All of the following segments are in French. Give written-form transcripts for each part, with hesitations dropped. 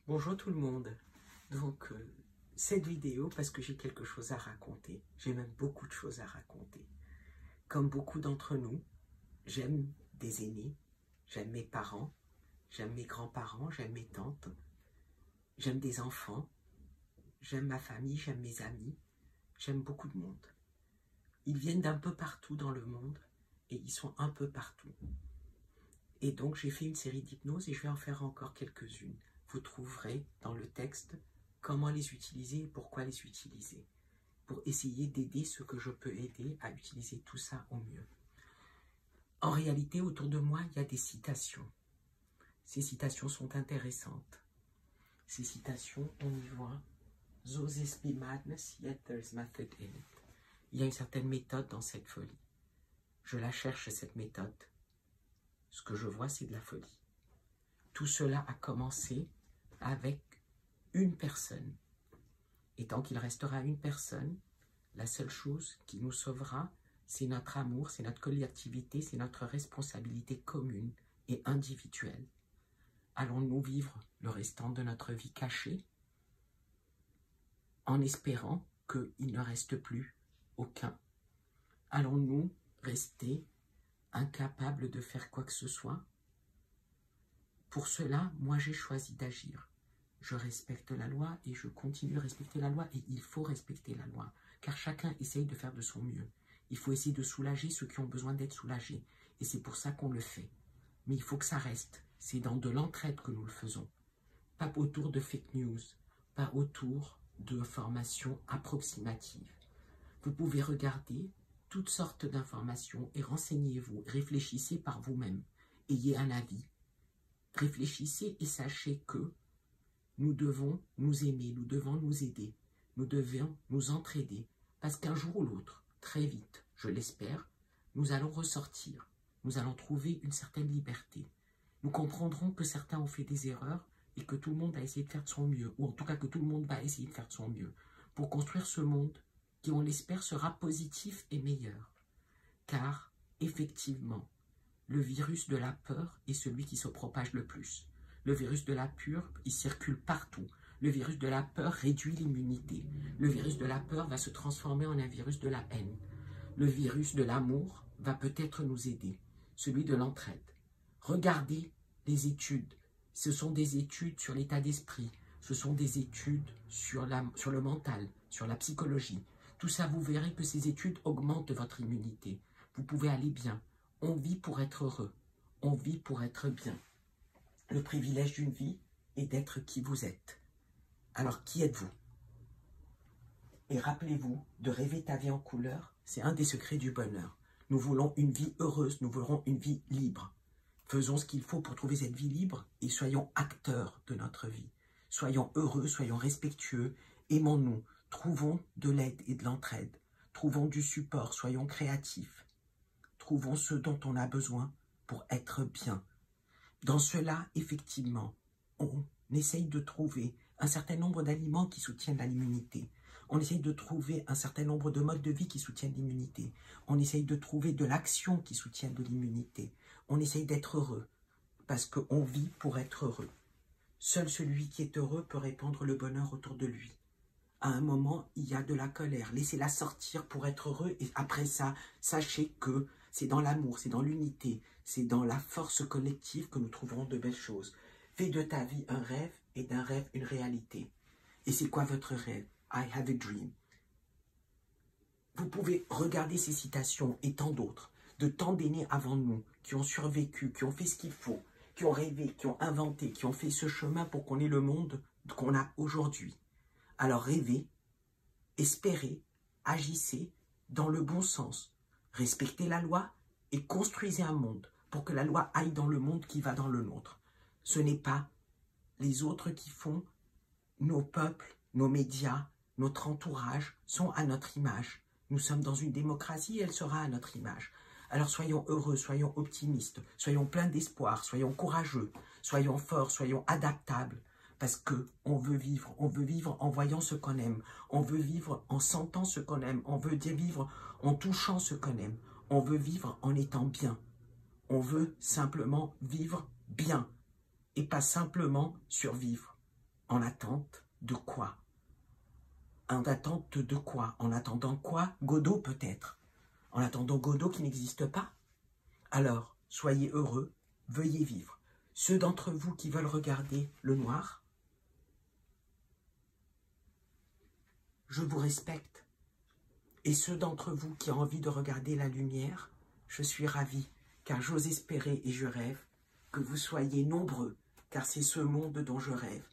Bonjour tout le monde. Donc, cette vidéo, parce que j'ai quelque chose à raconter. J'ai même beaucoup de choses à raconter. Comme beaucoup d'entre nous, j'aime des aînés, j'aime mes parents, j'aime mes grands-parents, j'aime mes tantes, j'aime des enfants, j'aime ma famille, j'aime mes amis, j'aime beaucoup de monde. Ils viennent d'un peu partout dans le monde et ils sont un peu partout. Et donc, j'ai fait une série d'hypnoses et je vais en faire encore quelques-unes. Vous trouverez dans le texte comment les utiliser et pourquoi les utiliser, pour essayer d'aider ceux que je peux aider à utiliser tout ça au mieux. En réalité, autour de moi, il y a des citations. Ces citations sont intéressantes. Ces citations, on y voit « Those be madness, yet there's method in it ». Il y a une certaine méthode dans cette folie. Je la cherche, cette méthode. Ce que je vois, c'est de la folie. Tout cela a commencé avec une personne. Et tant qu'il restera une personne, la seule chose qui nous sauvera, c'est notre amour, c'est notre collectivité, c'est notre responsabilité commune et individuelle. Allons-nous vivre le restant de notre vie cachée en espérant qu'il ne reste plus aucun? Allons-nous rester incapables de faire quoi que ce soit? Pour cela, moi j'ai choisi d'agir. Je respecte la loi et je continue à respecter la loi et il faut respecter la loi car chacun essaye de faire de son mieux. Il faut essayer de soulager ceux qui ont besoin d'être soulagés et c'est pour ça qu'on le fait. Mais il faut que ça reste. C'est dans de l'entraide que nous le faisons. Pas autour de fake news, pas autour d'informations approximatives. Vous pouvez regarder toutes sortes d'informations et renseignez-vous, réfléchissez par vous-même, ayez un avis. Réfléchissez et sachez que nous devons nous aimer, nous devons nous aider, nous devons nous entraider, parce qu'un jour ou l'autre, très vite, je l'espère, nous allons ressortir, nous allons trouver une certaine liberté. Nous comprendrons que certains ont fait des erreurs et que tout le monde a essayé de faire de son mieux, ou en tout cas que tout le monde va essayer de faire de son mieux, pour construire ce monde qui, on l'espère, sera positif et meilleur. Car, effectivement, le virus de la peur est celui qui se propage le plus. Le virus de la peur, il circule partout. Le virus de la peur réduit l'immunité. Le virus de la peur va se transformer en un virus de la haine. Le virus de l'amour va peut-être nous aider. Celui de l'entraide. Regardez les études. Ce sont des études sur l'état d'esprit. Ce sont des études sur le mental, sur la psychologie. Tout ça, vous verrez que ces études augmentent votre immunité. Vous pouvez aller bien. On vit pour être heureux. On vit pour être bien. Le privilège d'une vie est d'être qui vous êtes. Alors, qui êtes-vous? Et rappelez-vous, de rêver ta vie en couleur, c'est un des secrets du bonheur. Nous voulons une vie heureuse, nous voulons une vie libre. Faisons ce qu'il faut pour trouver cette vie libre et soyons acteurs de notre vie. Soyons heureux, soyons respectueux, aimons-nous, trouvons de l'aide et de l'entraide, trouvons du support, soyons créatifs. Trouvons ce dont on a besoin pour être bien. Dans cela, effectivement, on essaye de trouver un certain nombre d'aliments qui soutiennent l'immunité. On essaye de trouver un certain nombre de modes de vie qui soutiennent l'immunité. On essaye de trouver de l'action qui soutienne de l'immunité. On essaye d'être heureux, parce qu'on vit pour être heureux. Seul celui qui est heureux peut répandre le bonheur autour de lui. À un moment, il y a de la colère. Laissez-la sortir pour être heureux. Et après ça, sachez que c'est dans l'amour, c'est dans l'unité, c'est dans la force collective que nous trouverons de belles choses. Fais de ta vie un rêve et d'un rêve une réalité. Et c'est quoi votre rêve? I have a dream. Vous pouvez regarder ces citations et tant d'autres, de tant d'aînés avant nous, qui ont survécu, qui ont fait ce qu'il faut, qui ont rêvé, qui ont inventé, qui ont fait ce chemin pour qu'on ait le monde qu'on a aujourd'hui. Alors rêvez, espérez, agissez dans le bon sens. Respectez la loi et construisez un monde pour que la loi aille dans le monde qui va dans le nôtre. Ce n'est pas les autres qui font. Nos peuples, nos médias, notre entourage sont à notre image. Nous sommes dans une démocratie et elle sera à notre image. Alors soyons heureux, soyons optimistes, soyons pleins d'espoir, soyons courageux, soyons forts, soyons adaptables. Parce qu'on veut vivre en voyant ce qu'on aime, on veut vivre en sentant ce qu'on aime, on veut vivre en touchant ce qu'on aime, on veut vivre en étant bien, on veut simplement vivre bien et pas simplement survivre. En attente de quoi? En attente de quoi? En attendant quoi? Godot peut-être. En attendant Godot qui n'existe pas? Alors, soyez heureux, veuillez vivre. Ceux d'entre vous qui veulent regarder le noir, je vous respecte. Et ceux d'entre vous qui ont envie de regarder la lumière, je suis ravi, car j'ose espérer et je rêve que vous soyez nombreux, car c'est ce monde dont je rêve.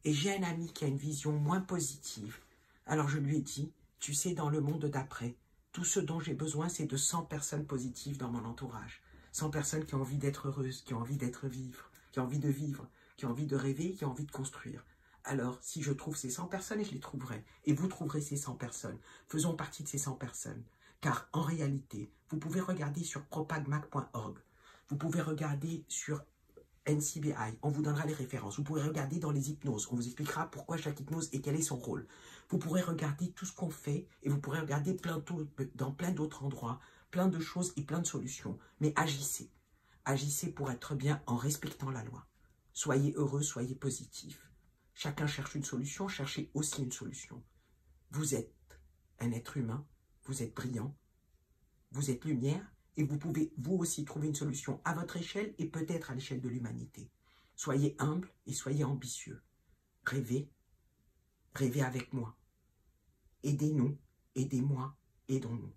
Et j'ai un ami qui a une vision moins positive. Alors je lui ai dit, tu sais, dans le monde d'après, tout ce dont j'ai besoin, c'est de 100 personnes positives dans mon entourage. 100 personnes qui ont envie d'être heureuses, qui ont envie d'être vivre, qui ont envie de vivre, qui ont envie de rêver, qui ont envie de construire. Alors, si je trouve ces 100 personnes, et je les trouverai, et vous trouverez ces 100 personnes, faisons partie de ces 100 personnes. Car en réalité, vous pouvez regarder sur propagmac.org, vous pouvez regarder sur NCBI, on vous donnera les références. Vous pourrez regarder dans les hypnoses, on vous expliquera pourquoi chaque hypnose et quel est son rôle. Vous pourrez regarder tout ce qu'on fait et vous pourrez regarder dans plein d'autres endroits, plein de choses et plein de solutions. Mais agissez. Agissez pour être bien en respectant la loi. Soyez heureux, soyez positifs. Chacun cherche une solution, cherchez aussi une solution. Vous êtes un être humain, vous êtes brillant, vous êtes lumière, et vous pouvez vous aussi trouver une solution à votre échelle et peut-être à l'échelle de l'humanité. Soyez humble et soyez ambitieux. Rêvez, rêvez avec moi. Aidez-nous, aidez-moi, aidons-nous.